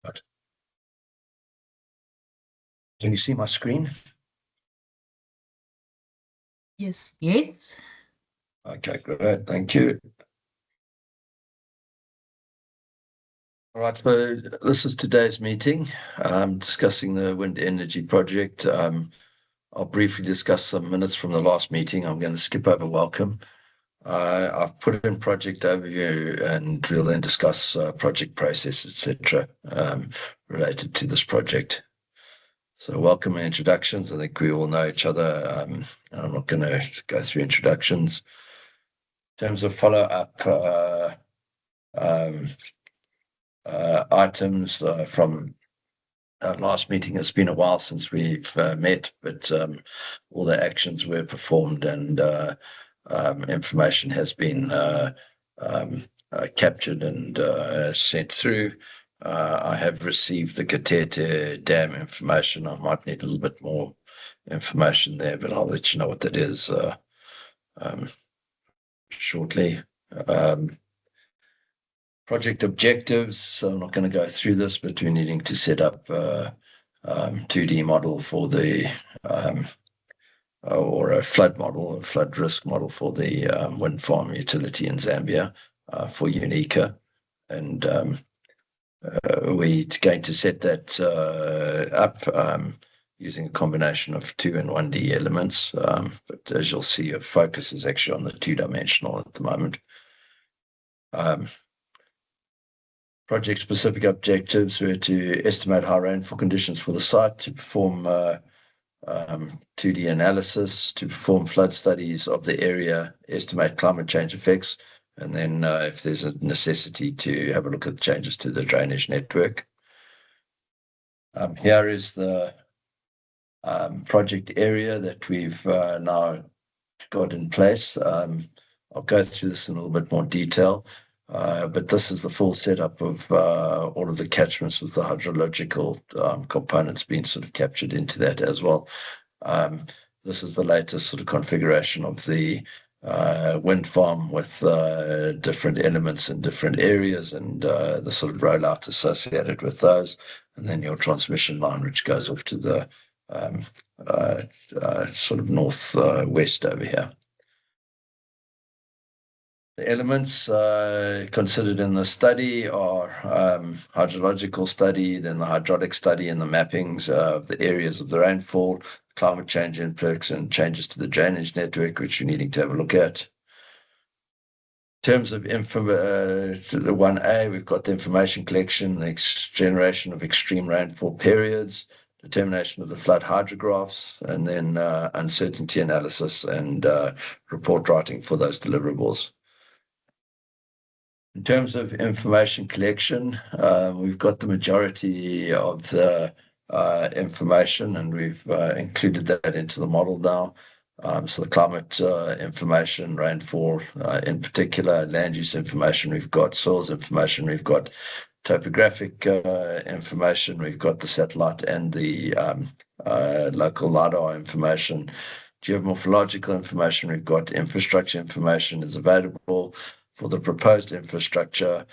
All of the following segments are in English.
Right. Can you see my screen? Yes. Yes. Okay, great. Thank you. All right, so this is today's meeting, discussing the wind energy project. I'll briefly discuss some minutes from the last meeting. I'm going to skip over welcome. I've put in project overview, and we'll then discuss project process, etc., related to this project. So welcome and introductions. I think we all know each other. I'm not going to go through introductions. In terms of follow-up items from last meeting, it's been a while since we've met, but all the actions were performed, and information has been captured and sent through. I have received the Katete Dam information. I might need a little bit more information there, but I'll let you know what that is shortly. Project objectives. So I'm not going to go through this, but we're needing to set up 2D model for the or a flood model, a flood risk model for the wind farm utility in Zambia for UNIKA. And we're going to set that up using a combination of 2 and 1D elements. But as you'll see, our focus is actually on the 2-dimensional at the moment. Project-specific objectives were to estimate high rainfall conditions for the site, to perform 2D analysis, to perform flood studies of the area, estimate climate change effects, and then if there's a necessity, to have a look at changes to the drainage network. Here is the project area that we've now got in place. I'll go through this in a little bit more detail. But this is the full setup of all of the catchments, with the hydrological components being sort of captured into that as well. This is the latest sort of configuration of the wind farm, with different elements in different areas, and the sort of rollout associated with those, and then your transmission line, which goes off to the sort of northwest over here. The elements considered in the study are hydrological study, then the hydraulic study, and the mappings of the areas of the rainfall, climate change impacts, and changes to the drainage network, which we're needing to have a look at. In terms of the 1A, we've got the information collection, the generation of extreme rainfall periods, determination of the flood hydrographs, and then uncertainty analysis and report writing for those deliverables. In terms of information collection, we've got the majority of the information, and we've included that into the model now. So the climate information, rainfall in particular, land use information, we've got soils information, we've got topographic information, we've got the satellite and the local LiDAR information, geomorphological information, we've got infrastructure information is available for the proposed infrastructure.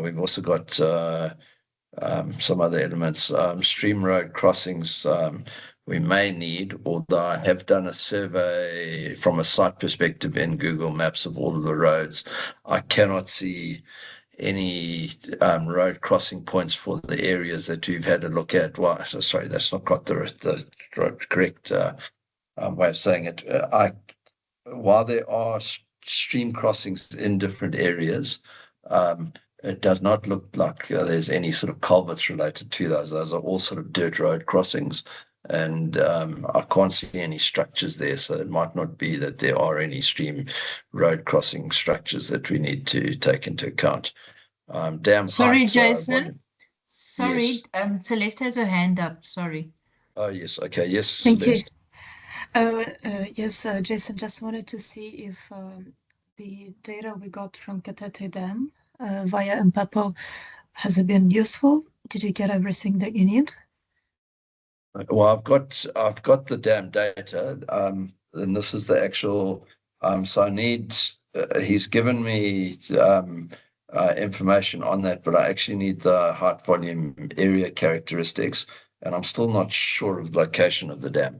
We've also got some other elements. Stream road crossings we may need, although I have done a survey from a site perspective in Google Maps of all of the roads. I cannot see any road crossing points for the areas that we've had a look at. Well, so sorry, that's not got the correct way of saying it. While there are stream crossings in different areas, it does not look like there's any sort of culverts related to those. Those are all sort of dirt road crossings, and I can't see any structures there, so it might not be that there are any stream road crossing structures that we need to take into account. Dam Sorry, height, Jason. Sorry, yes. Celeste has her hand up. Sorry. Oh, yes. Okay. Yes, Thank you. Celeste. Yes, Jason, just wanted to see if the data we got from Katete Dam via Mpapo has it been useful? Did you get everything that you need? Well, I've got the dam data, and this is the actual. So I need. He's given me information on that, but I actually need the height, volume, area characteristics, and I'm still not sure of the location of the dam.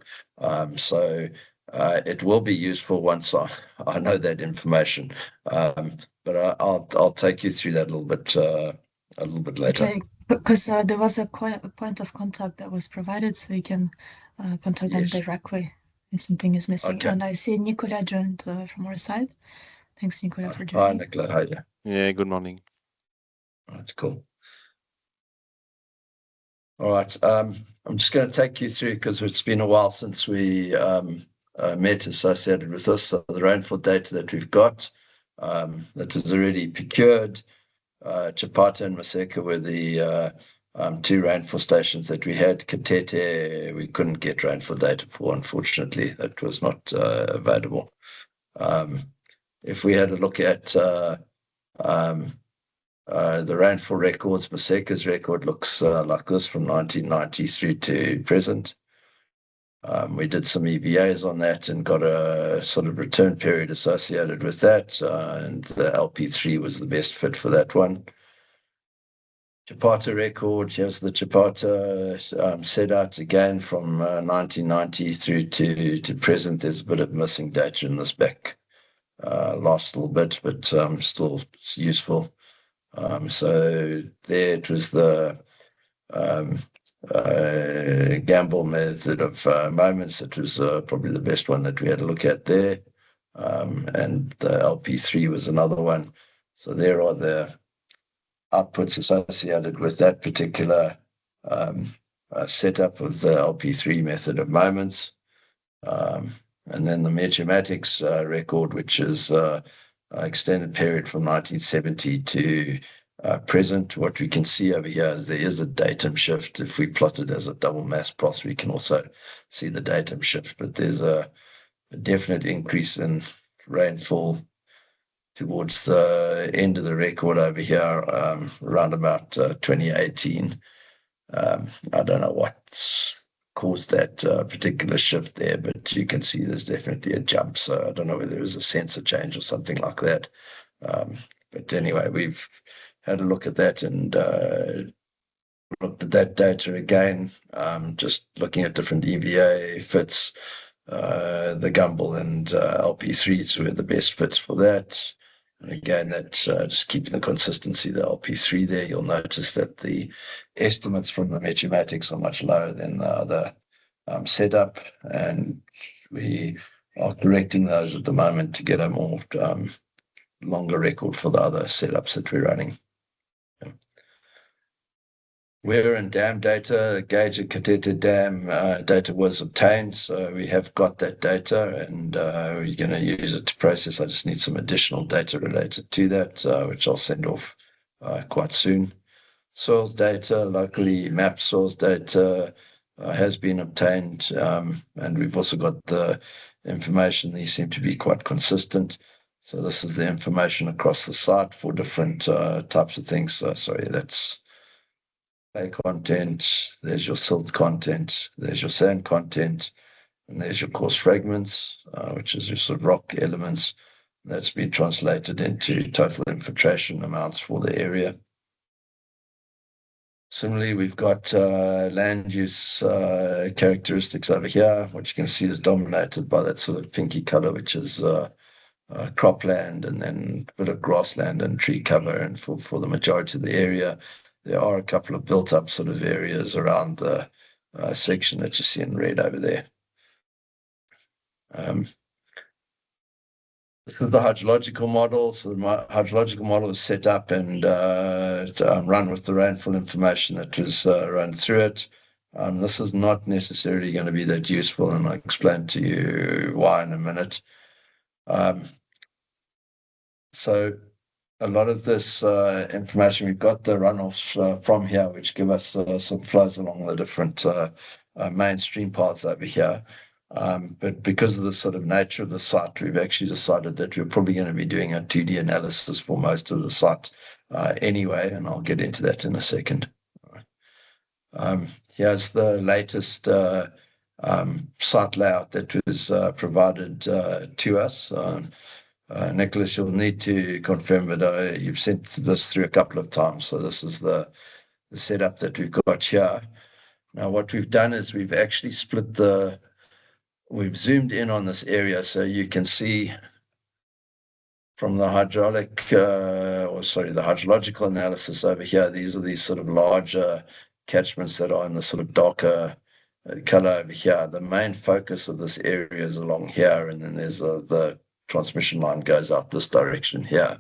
So it will be useful once I know that information. But I'll take you through that a little bit later. Okay, because there was a point of contact that was provided, so you can contact them Yes. directly if something is missing. Okay. And I see Nicola joined from our side. Thanks, Nicola, for Hi, joining. Nicola. How are you? Yeah, good morning. That's cool. All right. I'm just going to take you through, because it's been a while since we met associated with this. So the rainfall data that we've got, that was already procured. Chapata and Maseka were the two rainfall stations that we had. Katete, we couldn't get rainfall data for, unfortunately. That was not available. If we had a look at the rainfall records, Maseka's record looks like this from 1990 through to present. We did some EVAs on that and got a sort of return period associated with that, and the LP3 was the best fit for that one. Chapata record, here's the Chapata set out again from 1990 through to present. There's a bit of missing data in this back last little bit, but still useful. So there it was the gamble method of moments. It was probably the best one that we had to look at there. And the LP3 was another one. So there are the outputs associated with that particular setup of the LP3 method of moments. And then the Metromatics record, which is extended period from 1970 to present. What we can see over here is there is a datum shift. If we plot it as a double mass plot, we can also see the datum shift, but there's a definite increase in rainfall towards the end of the record over here, around about 2018. I don't know what caused that particular shift there, but you can see there's definitely a jump. So I don't know whether it was a sensor change or something like that. But anyway, we've had a look at that and looked at that data again, just looking at different EVA fits. The Gumbel and LP3s were the best fits for that. And again, that just keeping the consistency, the LP3 there, you'll notice that the estimates from the Metromatics are much lower than the other setup. And we are correcting those at the moment to get a more longer record for the other setups that we're running. Wear and dam data, gauge at Katete Dam data was obtained, so we have got that data, and we're going to use it to process. I just need some additional data related to that, which I'll send off quite soon. Soils data, locally mapped soils data has been obtained, and we've also got the information. These seem to be quite consistent. So this is the information across the site for different types of things. Sorry, that's clay content, there's your silt content, there's your sand content, and there's your coarse fragments, which is your sort of rock elements. That's been translated into total infiltration amounts for the area. Similarly, we've got land use characteristics over here, which you can see is dominated by that sort of pinky color, which is cropland, and then a bit of grassland and tree cover. And for the majority of the area, there are a couple of built-up sort of areas around the section that you see in red over there. This is the hydrological model. So the hydrological model is set up and run with the rainfall information that was run through it. This is not necessarily going to be that useful, and I'll explain to you why in a minute. So a lot of this information, we've got the runoffs from here, which give us some flows along the different mainstream paths over here. But because of the sort of nature of the site, we've actually decided that we're probably going to be doing a 2D analysis for most of the site anyway, and I'll get into that in a second. Here's the latest site layout that was provided to us. Nicholas, you'll need to confirm, but you've sent this through a couple of times. So this is the setup that we've got here. Now, what we've done is we've actually we've zoomed in on this area so you can see from the the hydrological analysis over here. These are these sort of larger catchments that are in the sort of darker color over here. The main focus of this area is along here, and then there's the transmission line goes out this direction here.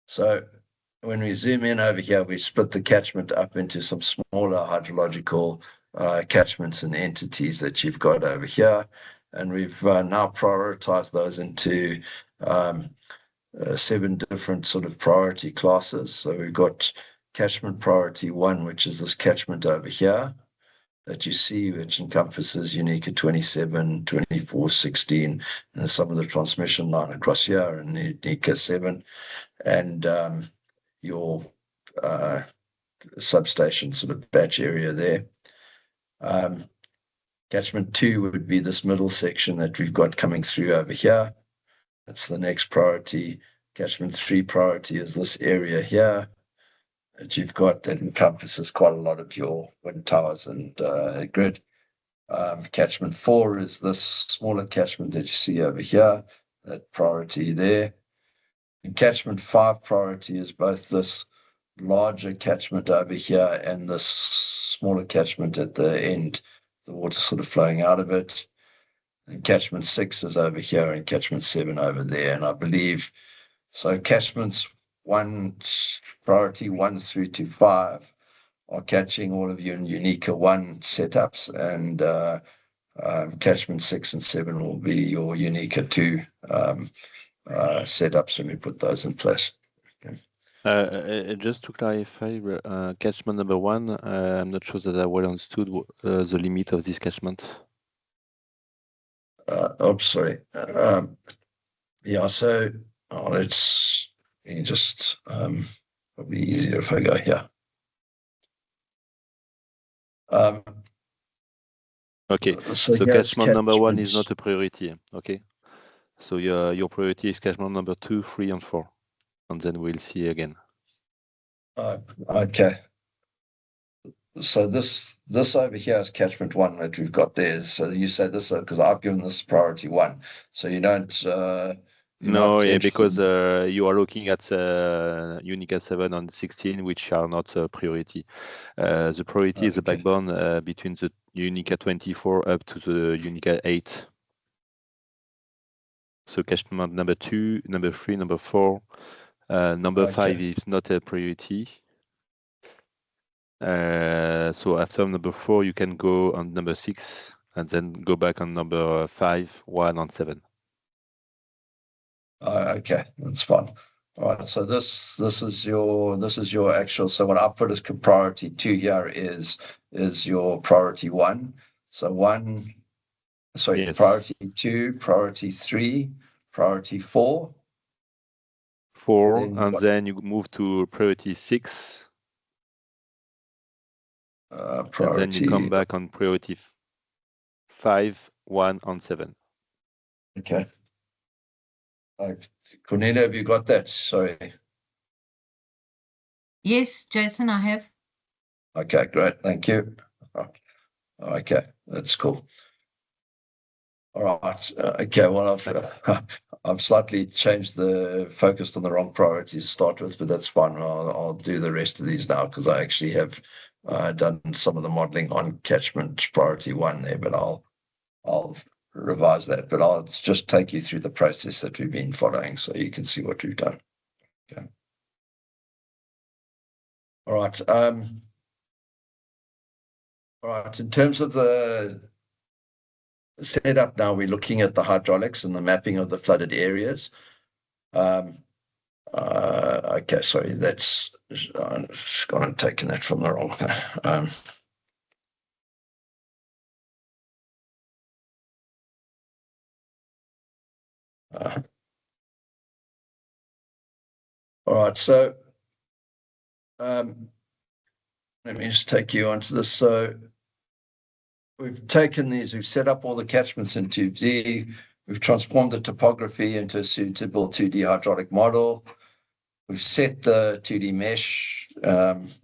So when we zoom in over here, we split the catchment up into some smaller hydrological catchments and entities that you've got over here. And we've now prioritized those into 7 different sort of priority classes. So we've got catchment priority 1, which is this catchment over here that you see, which encompasses UNIKA 27, 24, 16, and some of the transmission line across here, and UNIKA 7, and your substation sort of batch area there. Catchment 2 would be this middle section that we've got coming through over here. That's the next priority. Catchment 3 priority is this area here that you've got that encompasses quite a lot of your wind towers and grid. Catchment 4 is this smaller catchment that you see over here, that priority there. And catchment 5 priority is both this larger catchment over here and this smaller catchment at the end, the water sort of flowing out of it. And catchment 6 is over here and catchment 7 over there. And I believe, so catchments priority 1 through to 5 are catching all of your UNIKA 1 setups, and catchment 6 and 7 will be your UNIKA 2 setups when we put those in place. Okay. Just to clarify, catchment number 1, I'm not sure that I well understood the limit of this catchment. Sorry. Yeah, so let's just probably easier if I go here. Okay, so catchment number 1 is not a priority. Okay, so your priority is catchment number 2, 3, and 4, and then we'll see again. Okay. So this over here is catchment 1 that we've got there. So you say this because I've given this priority 1. So you don't. No, yeah, because you are looking at UNIKA 7 and 16, which are not a priority. The priority is the backbone between the UNIKA 24 up to the UNIKA 8. So catchment number 2, number 3, number 4, number 5 is not a priority. So after number 4, you can go on number 6 and then go back on number 5, 1, and 7. Okay, that's fine. All right, so this is your actual. So what I put as priority 2 here is your priority 1. So 1, sorry, yes. Priority 2, priority 3, priority 4. 4, and then you move to priority 6. Priority. And then you come back on priority 5, 1, and 7. Okay. Cornelia, have you got that? Sorry. Yes, Jason, I have. Okay, great. Thank you. Okay, that's cool. All right. Okay, well, I've slightly changed the focus on the wrong priorities to start with, but that's fine. I'll do the rest of these now because I actually have done some of the modeling on catchment priority 1 there, but I'll revise that. But I'll just take you through the process that we've been following so you can see what we've done. Okay. All right. All right. In terms of the setup now, we're looking at the hydraulics and the mapping of the flooded areas. Okay, sorry, that's I've gone and taken that from the wrong thing. All right, so let me just take you onto this. So we've taken these, we've set up all the catchments in Tube Z. We've transformed the topography into a suitable 2D hydraulic model. We've set the 2D mesh.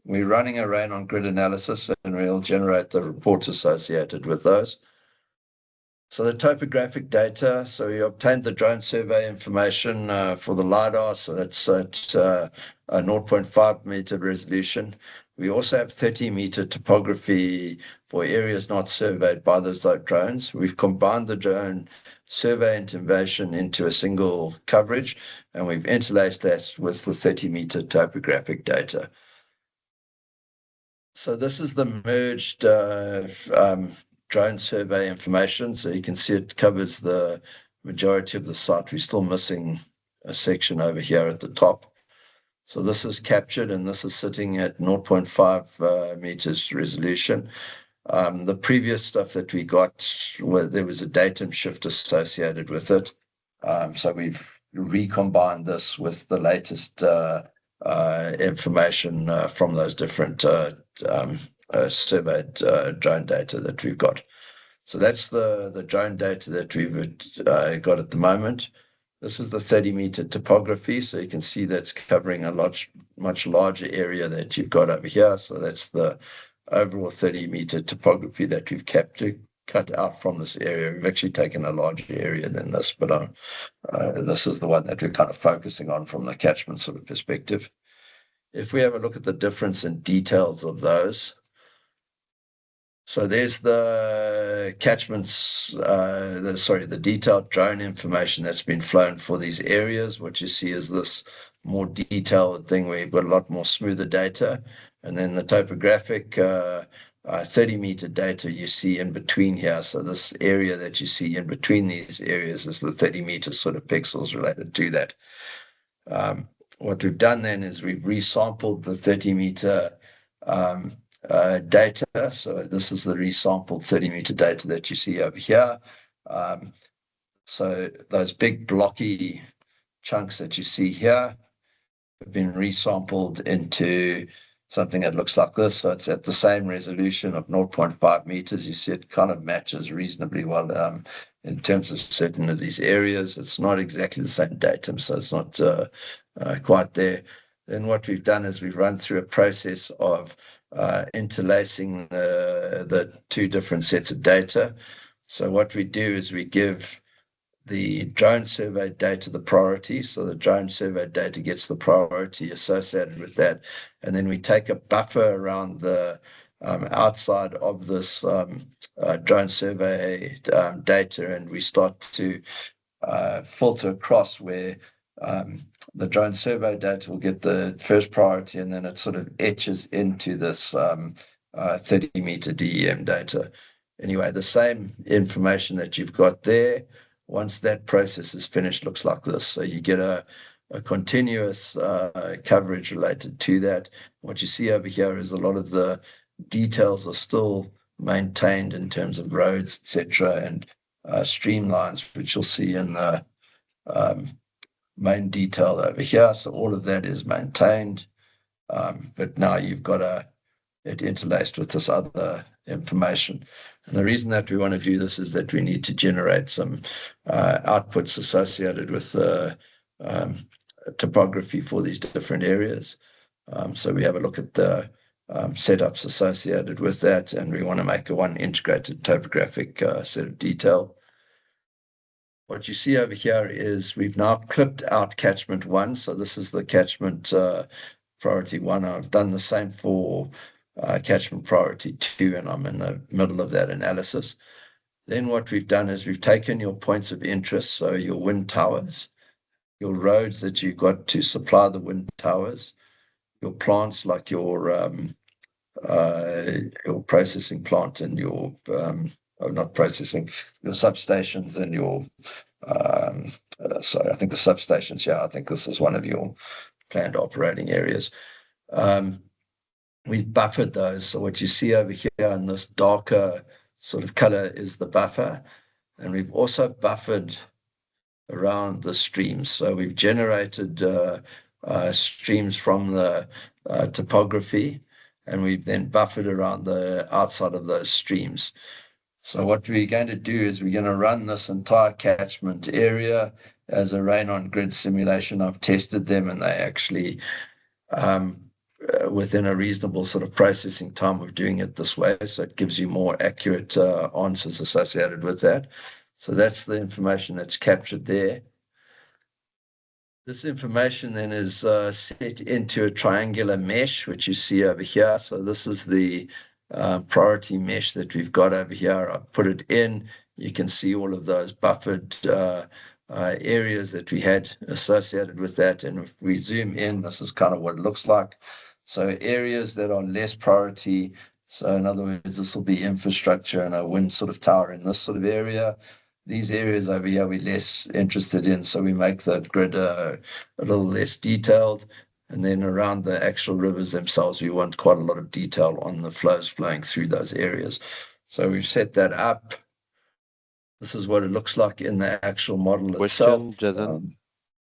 We're running a rain on grid analysis, and we'll generate the reports associated with those. So the topographic data, so we obtained the drone survey information for the LiDAR, so that's at a 0.5 meter resolution. We also have 30-meter topography for areas not surveyed by those drones. We've combined the drone survey information into a single coverage, and we've interlaced that with the 30-meter topographic data. So this is the merged drone survey information. So you can see it covers the majority of the site. We're still missing a section over here at the top. So this is captured, and this is sitting at 0.5 meters resolution. The previous stuff that we got, where there was a datum shift associated with it. So we've recombined this with the latest information from those different surveyed drone data that we've got. So that's the drone data that we've got at the moment. This is the 30-meter topography, so you can see that's covering a much larger area that you've got over here. So that's the overall 30-meter topography that we've cut out from this area. We've actually taken a larger area than this, but this is the one that we're kind of focusing on from the catchment sort of perspective. If we have a look at the difference in details of those, so there's the catchments, the detailed drone information that's been flown for these areas. What you see is this more detailed thing where you've got a lot more smoother data. And then the topographic 30-meter data you see in between here. So this area that you see in between these areas is the 30-meter sort of pixels related to that. What we've done then is we've resampled the 30-meter data. So this is the resampled 30-meter data that you see over here. So those big blocky chunks that you see here have been resampled into something that looks like this. So it's at the same resolution of 0.5 meters. You see it kind of matches reasonably well in terms of certain of these areas. It's not exactly the same datum, so it's not quite there. Then what we've done is we've run through a process of interlacing the two different sets of data. So what we do is we give the drone survey data the priority. So the drone survey data gets the priority associated with that. And then we take a buffer around the outside of this drone survey data, and we start to filter across where the drone survey data will get the first priority, and then it sort of etches into this 30-meter DEM data. Anyway, the same information that you've got there, once that process is finished, looks like this. So you get a continuous coverage related to that. What you see over here is a lot of the details are still maintained in terms of roads, etc., and streamlines, which you'll see in the main detail over here. So all of that is maintained, but now you've got it interlaced with this other information. And the reason that we want to do this is that we need to generate some outputs associated with topography for these different areas. So we have a look at the setups associated with that, and we want to make one integrated topographic set of detail. What you see over here is we've now clipped out catchment 1. So this is the catchment priority 1. I've done the same for catchment priority 2, and I'm in the middle of that analysis. Then what we've done is we've taken your points of interest, so your wind towers, your roads that you've got to supply the wind towers, your plants like your processing plant and your not processing, your substations and your sorry, I think the substations, yeah, I think this is one of your planned operating areas. We've buffered those. So what you see over here in this darker sort of color is the buffer. And we've also buffered around the streams. So we've generated streams from the topography, and we've then buffered around the outside of those streams. So what we're going to do is we're going to run this entire catchment area as a rain on grid simulation. I've tested them and they actually, within a reasonable sort of processing time of doing it this way. So it gives you more accurate answers associated with that. So that's the information that's captured there. This information then is set into a triangular mesh, which you see over here. So this is the priority mesh that we've got over here. I put it in. You can see all of those buffered areas that we had associated with that. And if we zoom in, this is kind of what it looks like. So areas that are less priority. So in other words, this will be infrastructure and a wind sort of tower in this sort of area. These areas over here we're less interested in, so we make that grid a little less detailed. And then around the actual rivers themselves, we want quite a lot of detail on the flows flowing through those areas. So we've set that up. This is what it looks like in the actual model itself. Jason?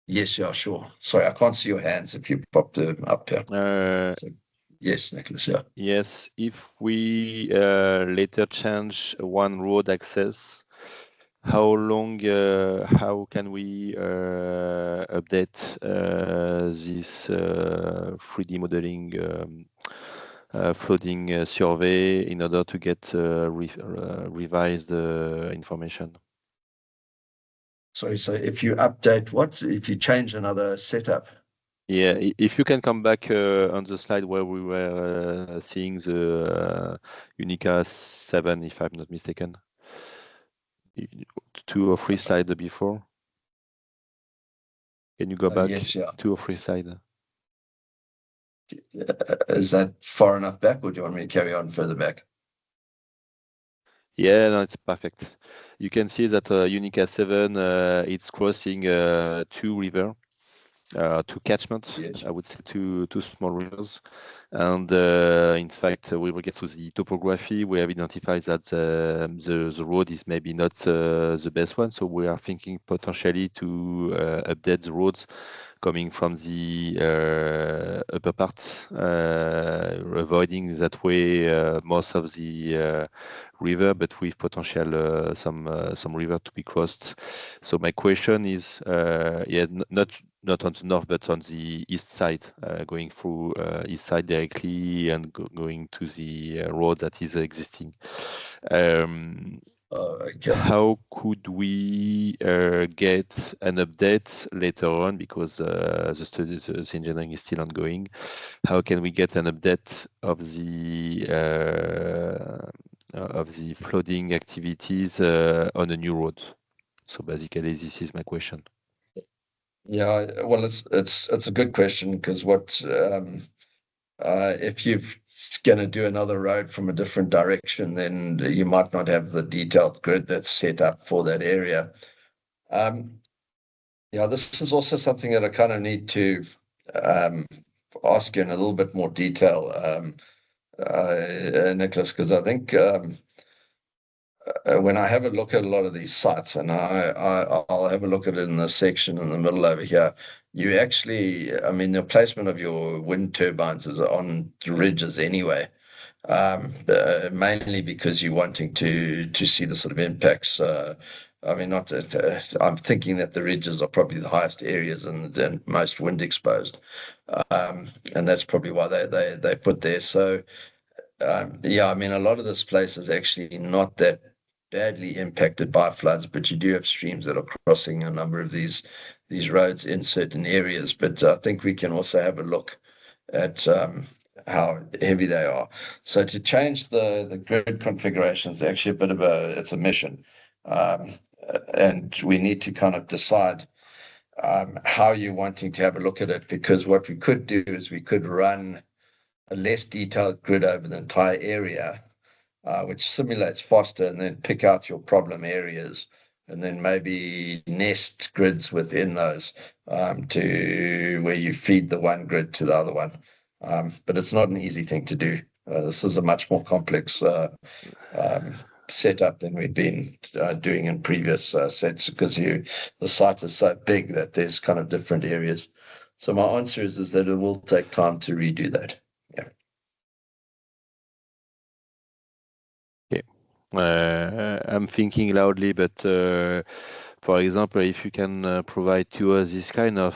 Yes, yeah, sure. Sorry, I can't see your hands if you popped them up here. So, yes, Nicholas, yeah. Yes, if we later change one road access, how can we update this 3D modeling flooding survey in order to get revised information? Sorry, so if you update what? If you change another setup? Yeah, if you can come back on the slide where we were seeing the UNIKA 7, if I'm not mistaken. 2 or 3 slides before. Can you go back? Yes, yeah. 2 or 3 slides. Is that far enough back, or do you want me to carry on further back? Yeah, no, it's perfect. You can see that UNIKA 7, it's crossing 2 rivers. 2 catchments, yes. I would say 2 small rivers. And in fact, with regard to the topography, we have identified that the road is maybe not the best one. So we are thinking potentially to update the roads coming from the upper part, avoiding that way most of the river, but with potential some river to be crossed. So my question is, yeah, not on the north, but on the east side, going through east side directly and going to the road that is existing. Okay. How could we get an update later on, because the study, the engineering is still ongoing? How can we get an update of the flooding activities on a new road? So basically, this is my question. Yeah, well, it's a good question, because what if you're going to do another road from a different direction, then you might not have the detailed grid that's set up for that area. Yeah, this is also something that I kind of need to ask you in a little bit more detail, Nicholas, because I think when I have a look at a lot of these sites, and I'll have a look at it in the section in the middle over here, you actually, I mean, the placement of your wind turbines is on ridges anyway, mainly because you're wanting to see the sort of impacts. I mean, not that, I'm thinking that the ridges are probably the highest areas and most wind exposed, and that's probably why they put there. So yeah, I mean, a lot of this place is actually not that badly impacted by floods, but you do have streams that are crossing a number of these roads in certain areas. But I think we can also have a look at how heavy they are. So to change the grid configuration is actually a bit of it's a mission, and we need to kind of decide how you're wanting to have a look at it, because what we could do is we could run a less detailed grid over the entire area, which simulates faster, and then pick out your problem areas, and then maybe nest grids within those to where you feed the one grid to the other one. But it's not an easy thing to do. This is a much more complex setup than we've been doing in previous sets, because the site is so big that there's kind of different areas. So my answer is that it will take time to redo that. Yeah. Okay. I'm thinking loudly, but for example, if you can provide to us this kind of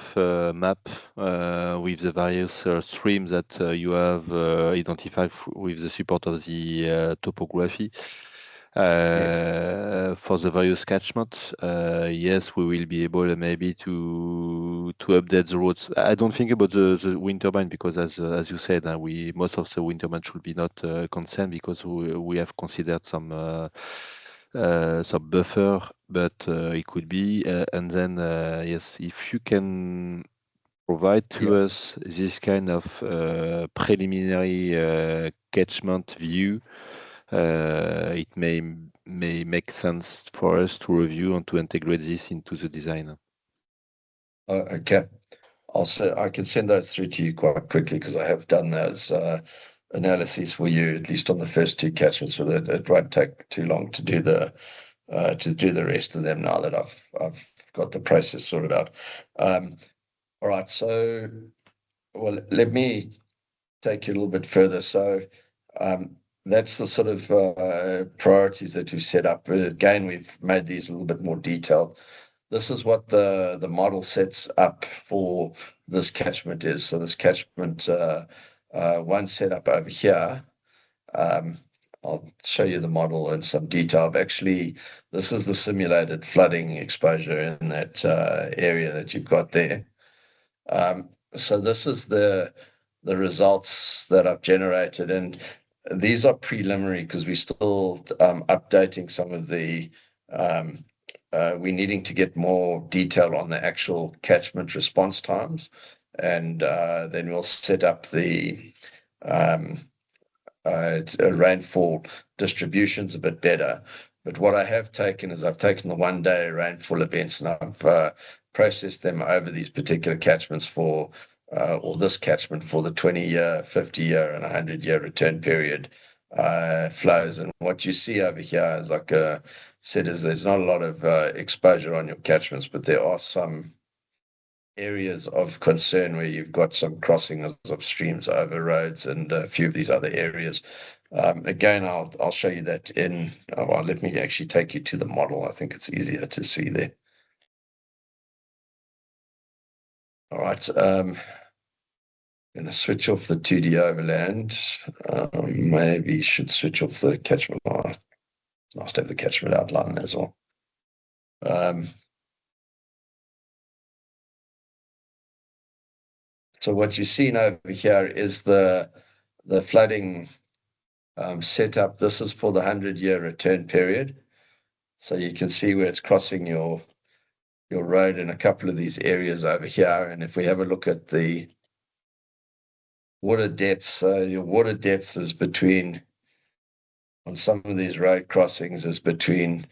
map with the various streams that you have identified with the support of the topography for the various catchments, yes, we will be able maybe to update the roads. I don't think about the wind turbine because, as you said, most of the wind turbine should be not concerned because we have considered some buffer, but it could be. And then, yes, if you can provide to us this kind of preliminary catchment view, it may make sense for us to review and to integrate this into the design. Okay. I can send those through to you quite quickly because I have done those analyses for you, at least on the first two catchments, so that it won't take too long to do the rest of them now that I've got the process sorted out. All right, so let me take you a little bit further. So that's the sort of priorities that we've set up. Again, we've made these a little bit more detailed. This is what the model sets up for this catchment is. So this catchment one set up over here. I'll show you the model in some detail. Actually, this is the simulated flooding exposure in that area that you've got there. So this is the results that I've generated, and these are preliminary because we're still updating some of the we're needing to get more detail on the actual catchment response times, and then we'll set up the rainfall distributions a bit better. But what I have taken is I've taken the 1 day rainfall events and I've processed them over these particular catchments for or this catchment for the 20-year, 50-year, and 100-year return period flows. And what you see over here is, like I said, there's not a lot of exposure on your catchments, but there are some areas of concern where you've got some crossing of streams over roads and a few of these other areas. Again, I'll show you that in. Well, let me actually take you to the model. I think it's easier to see there. All right. I'm going to switch off the 2D overland. Maybe should switch off the catchment. It's nice to have the catchment outline as well. So what you're seeing over here is the flooding setup. This is for the 100-year return period. So you can see where it's crossing your road in a couple of these areas over here. And if we have a look at the water depths, your water depth is between, on some of these road crossings, is between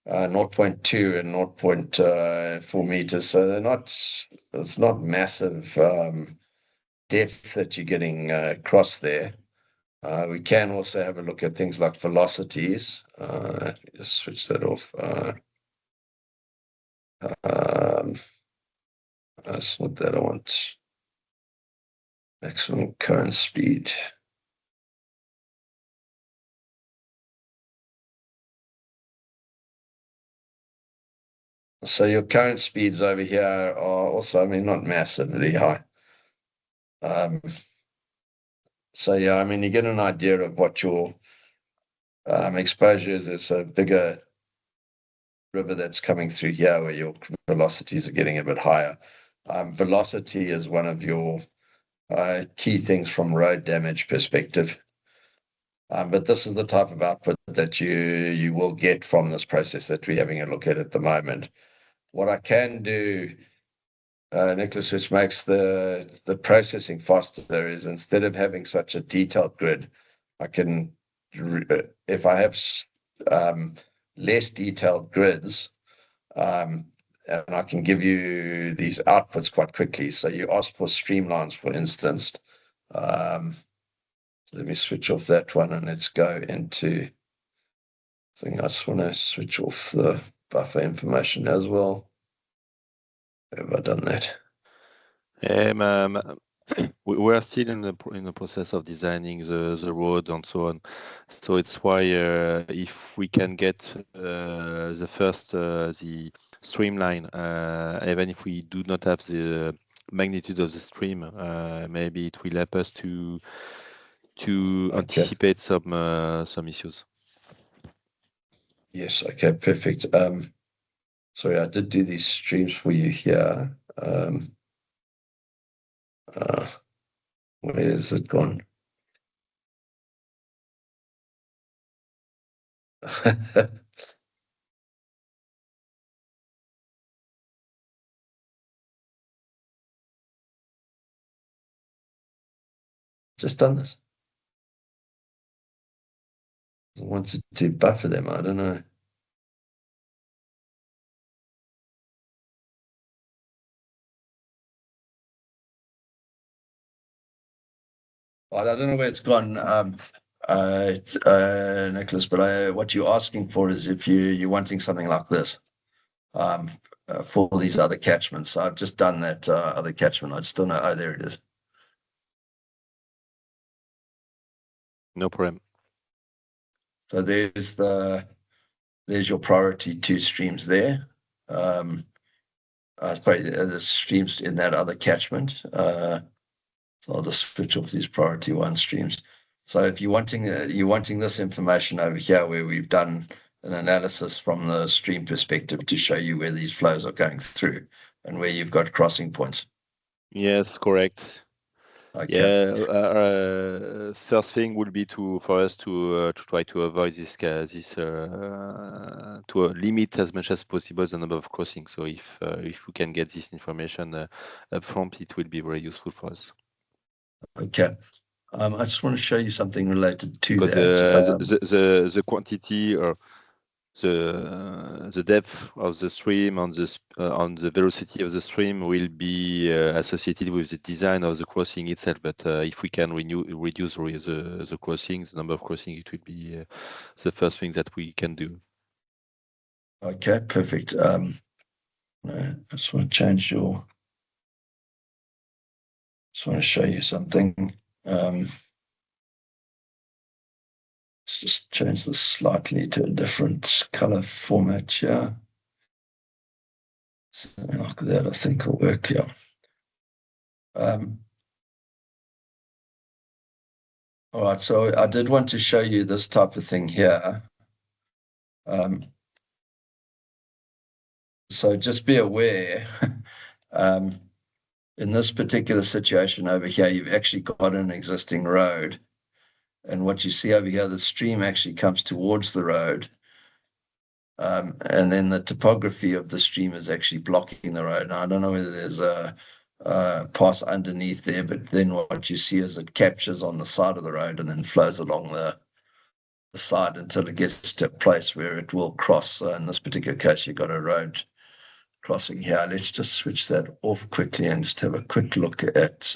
0.2 and 0.4 meters. So it's not massive depths that you're getting across there. We can also have a look at things like velocities. Just switch that off. That's not that I want. Maximum current speed. So your current speeds over here are also, not massively high. So yeah, you get an idea of what your exposure is. It's a bigger river that's coming through here where your velocities are getting a bit higher. Velocity is one of your key things from road damage perspective. But this is the type of output that you will get from this process that we're having a look at the moment. What I can do, Nicholas, which makes the processing faster, is instead of having such a detailed grid, I can, if I have less detailed grids, and I can give you these outputs quite quickly. So you asked for streamlines, for instance. Let me switch off that one and let's go into. I think I just want to switch off the buffer information as well. Have I done that? We are still in the process of designing the road and so on. So it's why if we can get the first the streamline, even if we do not have the magnitude of the stream, maybe it will help us to anticipate some issues. Yes. Okay. Perfect. Sorry, I did do these streams for you here. Where is it gone? Just done this. I wanted to buffer them. I don't know. I don't know where it's gone, Nicholas. But what you're asking for is if you're wanting something like this for these other catchments. I've just done that other catchment. I just don't know. Oh, there it is. No problem. So there's your priority 2 streams there. Sorry, the streams in that other catchment. So I'll just switch off these priority 1 streams. So if you're wanting this information over here, where we've done an analysis from the stream perspective to show you where these flows are going through and where you've got crossing points. Yes, correct. Okay. Yeah, first thing would be for us to try to avoid this to limit as much as possible the number of crossings. So if we can get this information up front, it will be very useful for us. Okay. I just want to show you something related to because that. The quantity or the depth of the stream on the velocity of the stream will be associated with the design of the crossing itself. But if we can reduce the crossings, the number of crossings, it will be the first thing that we can do. Okay, perfect. I just want to change your. Just want to show you something. Let's just change this slightly to a different color format here. Something like that, I think will work. Yeah. All right. So I did want to show you this type of thing here. So just be aware. In this particular situation over here, you've actually got an existing road. And what you see over here, the stream actually comes towards the road. And then the topography of the stream is actually blocking the road. Now, I don't know whether there's a pass underneath there, but then what you see is it captures on the side of the road and then flows along the side until it gets to a place where it will cross. So in this particular case, you've got a road crossing here. Let's just switch that off quickly and just have a quick look at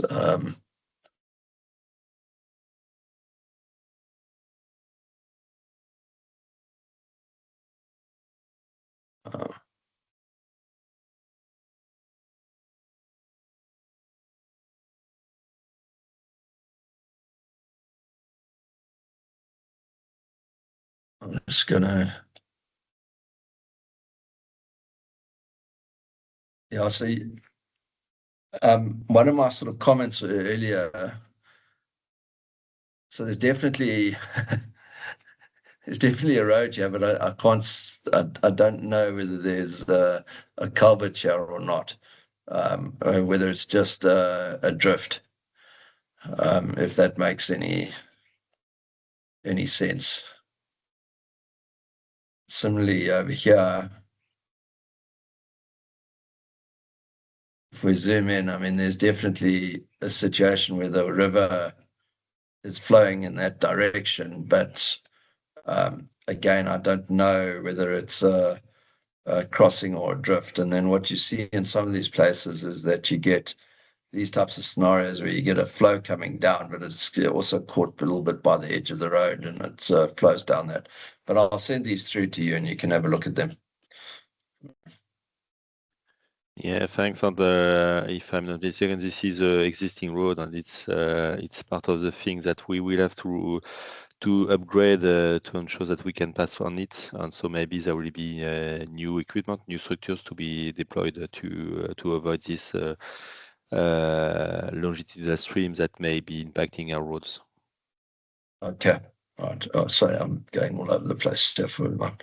I'm just gonna so one of my sort of comments earlier, so there's definitely a road here, but I don't know whether there's a culvert here or not, or whether it's just a drift, if that makes any sense. Similarly over here, if we zoom in, I mean, there's definitely a situation where the river is flowing in that direction, but again, I don't know whether it's a crossing or a drift. And then what you see in some of these places is that you get these types of scenarios where you get a flow coming down, but it's also caught a little bit by the edge of the road and it flows down that. But I'll send these through to you and you can have a look at them. Yeah, thanks. On the, if I'm not mistaken, this is a existing road, and it's part of the thing that we will have to upgrade to ensure that we can pass on it. And so maybe there will be new equipment, new structures to be deployed to avoid this longitudinal stream that may be impacting our roads. Okay. Right. Oh, sorry, I'm going all over the place there for a moment.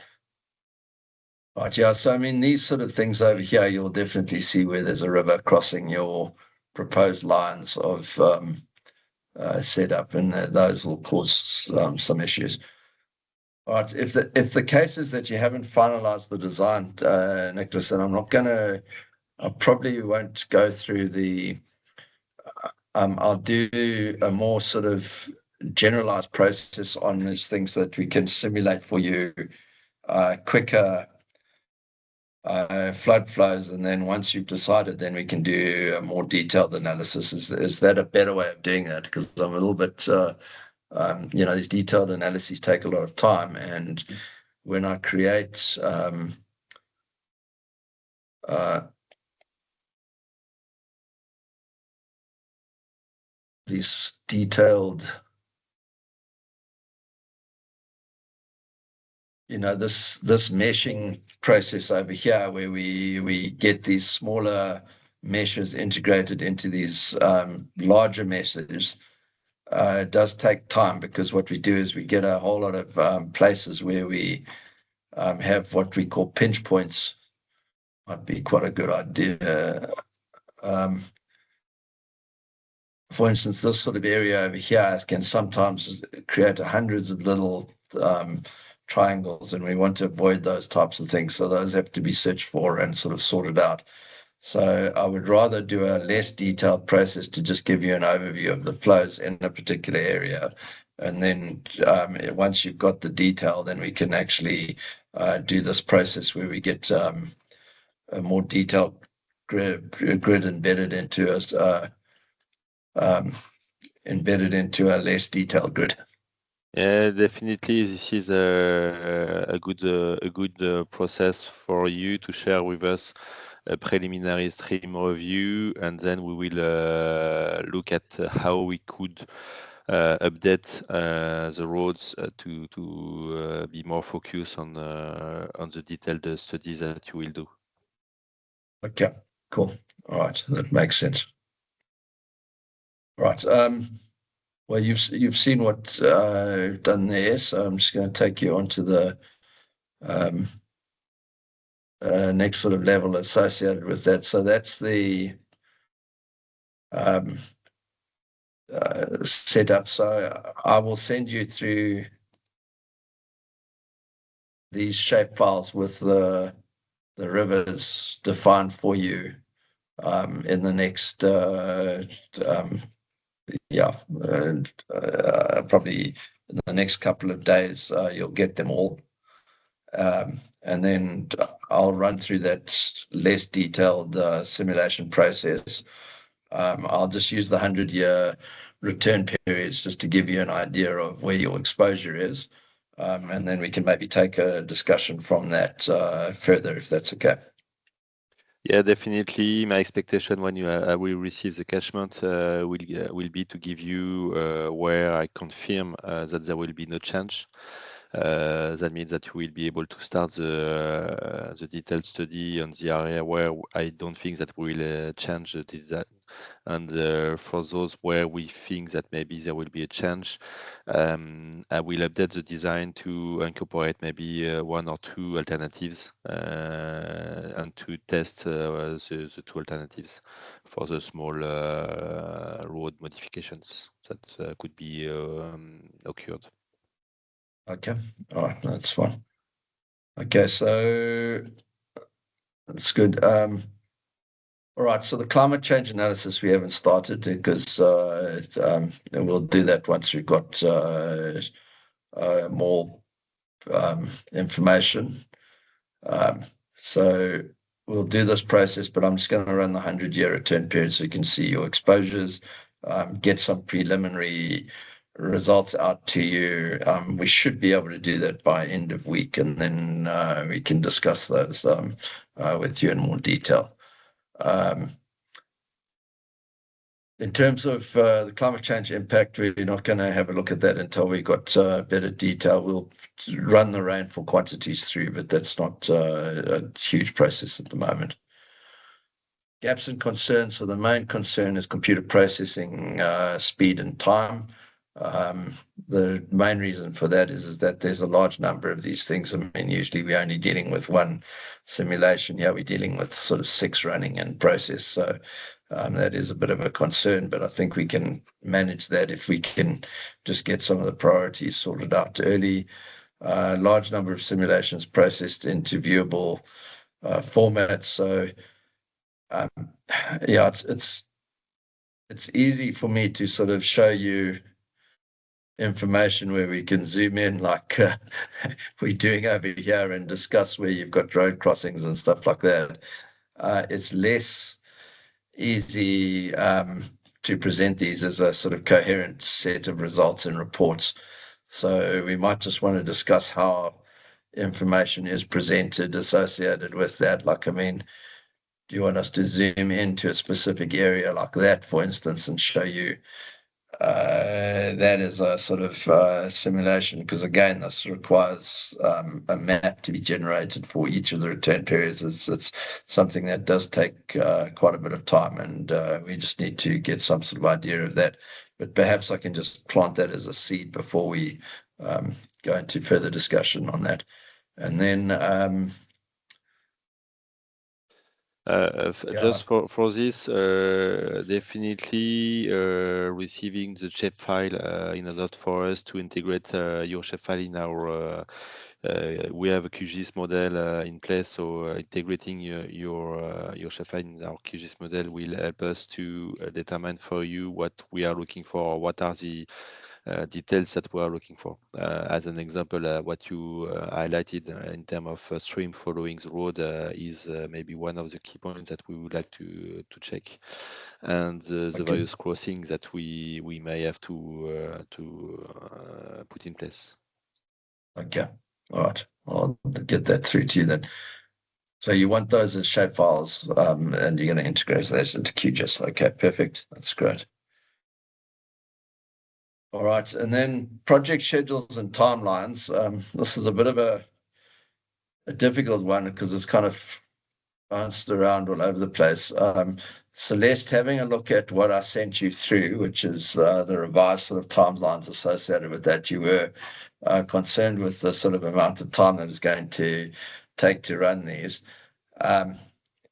Right. Yeah. So, I mean, these sort of things over here, you'll definitely see where there's a river crossing your proposed lines of setup, and those will cause some issues. All right. If the case is that you haven't finalized the design, Nicholas, then I probably won't go through I'll do a more sort of generalized process on these things so that we can simulate for you quicker flood flows, and then once you've decided, then we can do a more detailed analysis. Is that a better way of doing that? Because I'm a little bit, these detailed analyses take a lot of time, and when I create these detailed, this meshing process over here, where we get these smaller meshes integrated into these larger meshes, it does take time, because what we do is we get a whole lot of places where we have what we call pinch points. Might be quite a good idea. For instance, this sort of area over here can sometimes create hundreds of little triangles, and we want to avoid those types of things. So those have to be searched for and sort of sorted out. So I would rather do a less detailed process to just give you an overview of the flows in a particular area. And then once you've got the detail, then we can actually do this process where we get a more detailed grid embedded into a less detailed grid. Yeah, definitely. This is a good process for you to share with us a preliminary stream review, and then we will look at how we could update the roads to be more focused on the detailed studies that you will do. Okay, cool. All right, that makes sense. Right. Well, you've seen what I've done there, so I'm just going to take you on to the next sort of level associated with that. So that's the setup. So I will send you through these shape files with the rivers defined for you in the next probably in the next couple of days. You'll get them all. And then I'll run through that less detailed simulation process. I'll just use the 100-year return periods just to give you an idea of where your exposure is. And then we can maybe take a discussion from that further, if that's okay. Yeah, definitely. My expectation when I will receive the catchment will be to give you where I confirm that there will be no change. That means that you will be able to start the detailed study on the area where I don't think that we will change that. And for those where we think that maybe there will be a change, I will update the design to incorporate maybe one or two alternatives and to test the two alternatives for the small road modifications that could be occurred. Okay, all right, that's fine. Okay, so that's good. All right, so the climate change analysis we haven't started because and we'll do that once we've got more information. So we'll do this process, but I'm just going to run the 100-year return period so you can see your exposures, get some preliminary results out to you. We should be able to do that by end of week, and then we can discuss those with you in more detail. In terms of the climate change impact, we're not going to have a look at that until we got better detail. We'll run the rainfall quantities through, but that's not a huge process at the moment. Gaps and concerns. So the main concern is computer processing speed and time. The main reason for that is that there's a large number of these things. I mean, usually we're only dealing with one simulation. Here we're dealing with sort of 6 running in process. So that is a bit of a concern, but I think we can manage that if we can just get some of the priorities sorted out early. Large number of simulations processed into viewable formats. So yeah, it's easy for me to sort of show you information where we can zoom in like we're doing over here and discuss where you've got road crossings and stuff like that. It's less easy to present these as a sort of coherent set of results and reports. So we might just want to discuss how information is presented associated with that. Like, I mean, do you want us to zoom into a specific area like that, for instance, and show you that is a sort of simulation? Because again, this requires a map to be generated for each of the return periods. It's something that does take quite a bit of time, and we just need to get some sort of idea of that. But perhaps I can just plant that as a seed before we go into further discussion on that. And then just for this, definitely receiving the shapefile in order for us to integrate your shapefile in our. We have a QGIS model in place, so integrating your shapefile in our QGIS model will help us to determine for you what we are looking for, what are the details that we are looking for. As an example, what you highlighted in terms of stream following the road is maybe one of the key points that we would like to check, and the various crossings that we may have to put in place. Okay, all right, I'll get that through to you then. So you want those as shapefiles, and you're going to integrate those into QGIS. Okay, perfect. That's great. All right, and then project schedules and timelines. This is a bit of a difficult one because it's kind of bounced around all over the place. Celeste, having a look at what I sent you through, which is the revised sort of timelines associated with that, you were concerned with the sort of amount of time that is going to take to run these.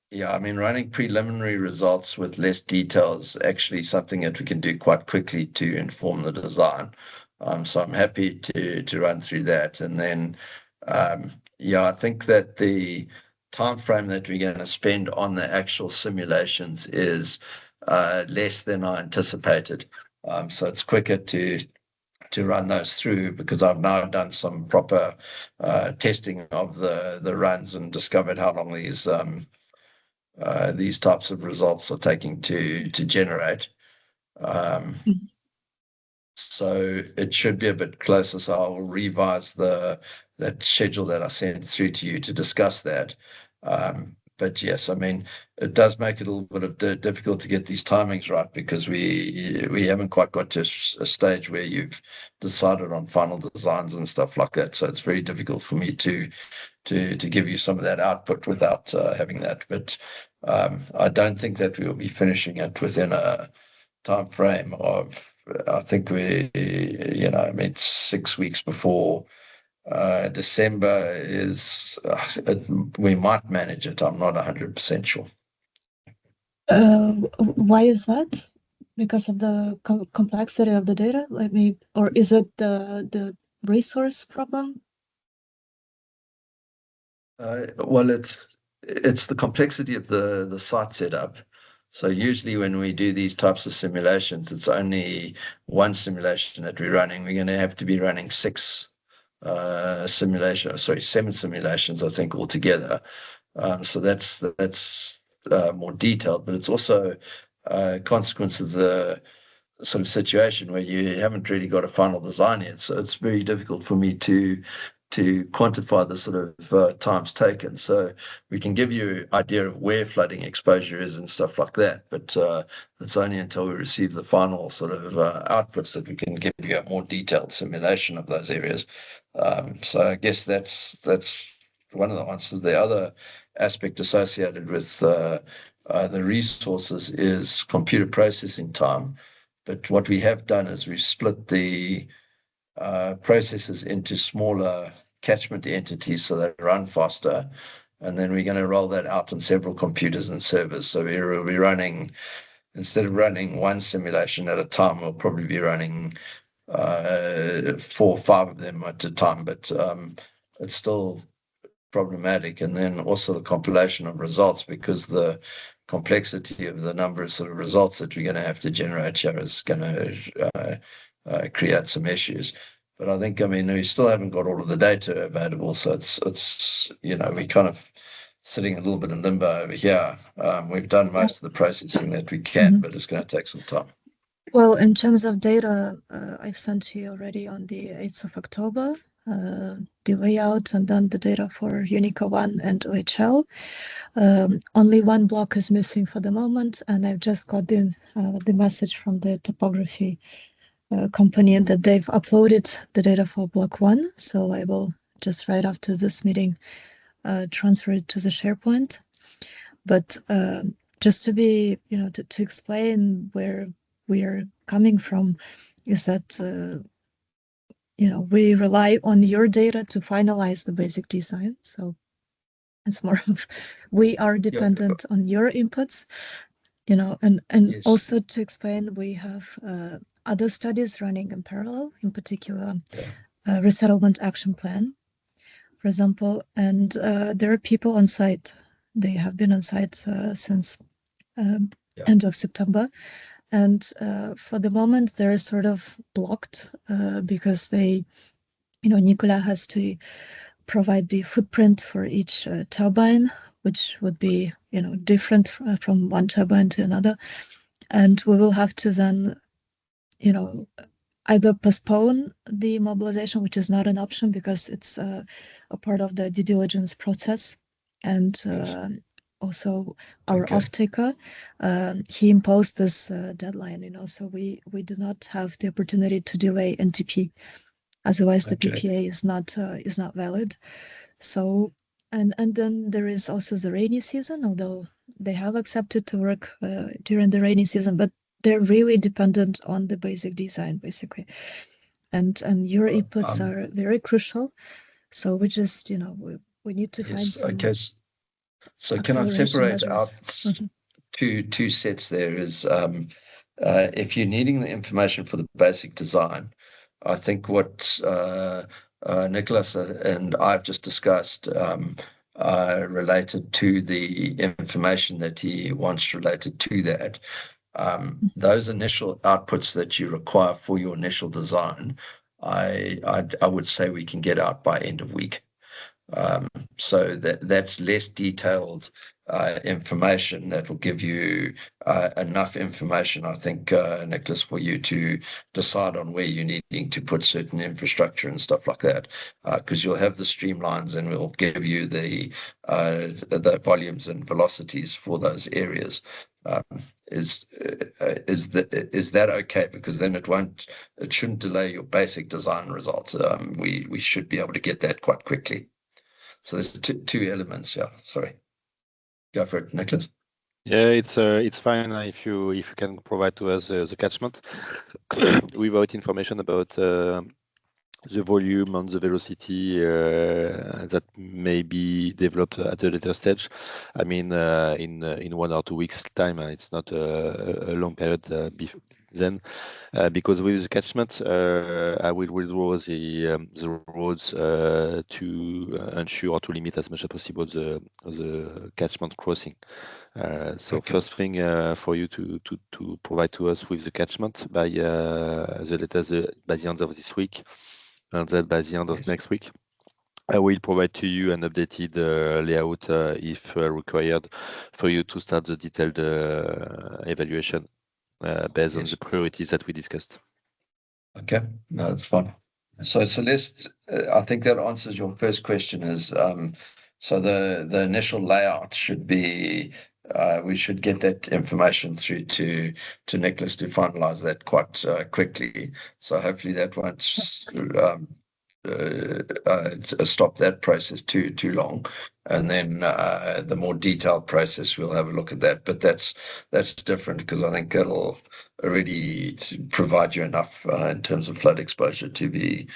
Yeah, I mean, running preliminary results with less details is actually something that we can do quite quickly to inform the design. So I'm happy to run through that. And then, yeah, I think that the time frame that we're going to spend on the actual simulations is less than I anticipated. So it's quicker to run those through because I've now done some proper testing of the runs and discovered how long these types of results are taking to generate. So it should be a bit closer. So I will revise that schedule that I sent through to you to discuss that. But yes, I mean, it does make it a little bit of difficult to get these timings right because we haven't quite got to a stage where you've decided on final designs and stuff like that. So it's very difficult for me to give you some of that output without having that. But I don't think that we will be finishing it within a time frame of, I think I mean, 6 weeks before December is, we might manage it. I'm not 100% sure. Why is that? Because of the complexity of the data, or is it the resource problem? Well, it's the complexity of the site setup. So usually when we do these types of simulations, it's only one simulation that we're running. We're going to have to be running 7 simulations, I think, altogether. So that's more detailed, but it's also a consequence of the sort of situation where you haven't really got a final design yet. So it's very difficult for me to to quantify the sort of times taken. So we can give you an idea of where flooding exposure is and stuff like that, but it's only until we receive the final sort of outputs that we can give you a more detailed simulation of those areas. So I guess that's one of the answers. The other aspect associated with the resources is computer processing time. But what we have done is we've split the processes into smaller catchment entities so they run faster. And then we're going to roll that out on several computers and servers. So we'll be running, instead of running one simulation at a time, we'll probably be running 4 or 5 of them at a time. But it's still problematic. And then also the compilation of results, because the complexity of the number of sort of results that we're going to have to generate here is going to create some issues. But I think, I mean, we still haven't got all of the data available, so it's we kind of sitting a little bit in limbo over here. We've done most of the processing that we can, but it's going to take some time. Well, in terms of data, I've sent to you already on the 8th of October, the layout and then the data for UNIKA 1 and OHL. Only one block is missing for the moment, and I've just got the message from the topography company that they've uploaded the data for block 1. So I will just right after this meeting transfer it to the SharePoint. But just to be, to explain where we are coming from, is that we rely on your data to finalize the basic design. So it's more of we are dependent on your inputs, and yes. Also to explain, we have other studies running in parallel, in particular resettlement action plan, for example, and there are people on site. They have been on site since end of September. And for the moment, they're sort of blocked because Nikola has to provide the footprint for each turbine, which would be, different from one turbine to another. And we will have to then, either postpone the mobilization, which is not an option because it's a part of the due diligence process. And also our off-taker, he imposed this deadline, so we do not have the opportunity to delay NTP. Otherwise, the PPA is not valid. So, and then there is also the rainy season, although they have accepted to work during the rainy season, but they're really dependent on the basic design, basically. And your inputs are very crucial. So we just, we need to find some. Okay. So can I separate out two sets there? Is if you're needing the information for the basic design, I think what Nicholas and I've just discussed related to the information that he wants related to that. Those initial outputs that you require for your initial design, I would say we can get out by end of week. So that's less detailed information that will give you enough information, I think, Nicholas, for you to decide on where you're needing to put certain infrastructure and stuff like that, because you'll have the streamlines and we'll give you the volumes and velocities for those areas. Is that okay? Because then it shouldn't delay your basic design results. We should be able to get that quite quickly. So there's two elements. Yeah, sorry. Go for it, Nicholas. Yeah, it's fine if you can provide to us the catchment without information about the volume and the velocity that may be developed at a later stage. I mean, in 1 or 2 weeks' time, it's not a long period then. Because with the catchment, I will withdraw the roads to ensure or to limit as much as possible the catchment crossing. So first thing for you to provide to us with the catchment by by the end of this week, and then by the end of next week, I will provide to you an updated layout if required for you to start the detailed evaluation based on the priorities that we discussed. Okay, no, that's fine. So Celeste, I think that answers your first question. Is so the initial layout should be. We should get that information through to Nicholas to finalize that quite quickly. So hopefully that won't stop that process too long. And then the more detailed process, we'll have a look at that. But that's different because I think that'll already provide you enough in terms of flood exposure to be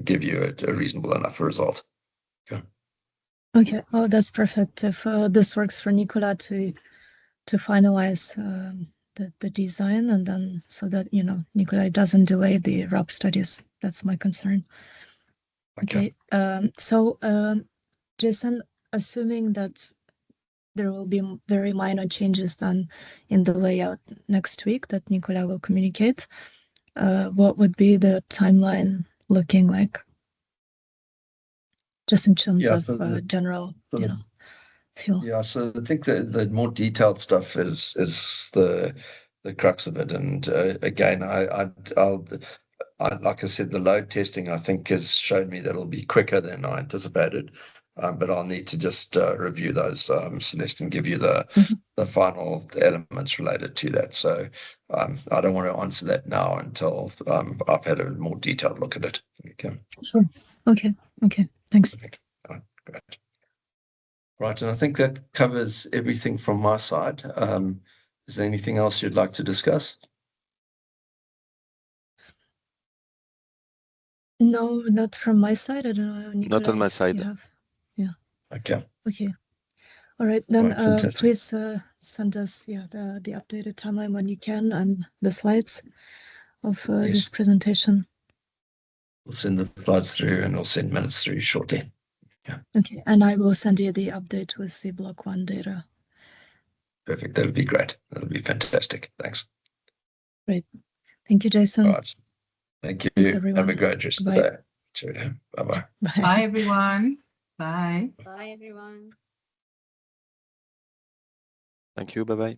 give you a reasonable enough result. Okay, well, that's perfect. If this works for Nicola to finalize the design, and then so that Nicola doesn't delay the RAB studies. That's my concern. Okay. So Jason, assuming that there will be very minor changes then in the layout next week that Nicola will communicate, what would be the timeline looking like? Just in terms of general, feel. Yeah, so I think the more detailed stuff is the crux of it. And again, I'll like I said, the load testing I think has shown me that it'll be quicker than I anticipated. But I'll need to just review those, Celeste, and give you the final elements related to that. So I don't want to answer that now until I've had a more detailed look at it. Okay. Sure. Okay. Thanks. Perfect. All right, great. Right, and I think that covers everything from my side. Is there anything else you'd like to discuss? No, not from my side. I don't know, Nicola, not on my side. Yeah. Okay. All right, then Right, please send us the updated timeline when you can and the slides of this presentation. We'll send the slides through and we'll send minutes through shortly. Yeah. Okay, and I will send you the update with the block 1 data. Perfect. That'll be great. That'll be fantastic. Thanks. Great. Thank you, Jason. All right. Thank you. Thanks, everyone. Have a great rest of the day. Cheerio. Bye-bye. Bye, everyone. Bye. Bye, everyone. Thank you. Bye-bye.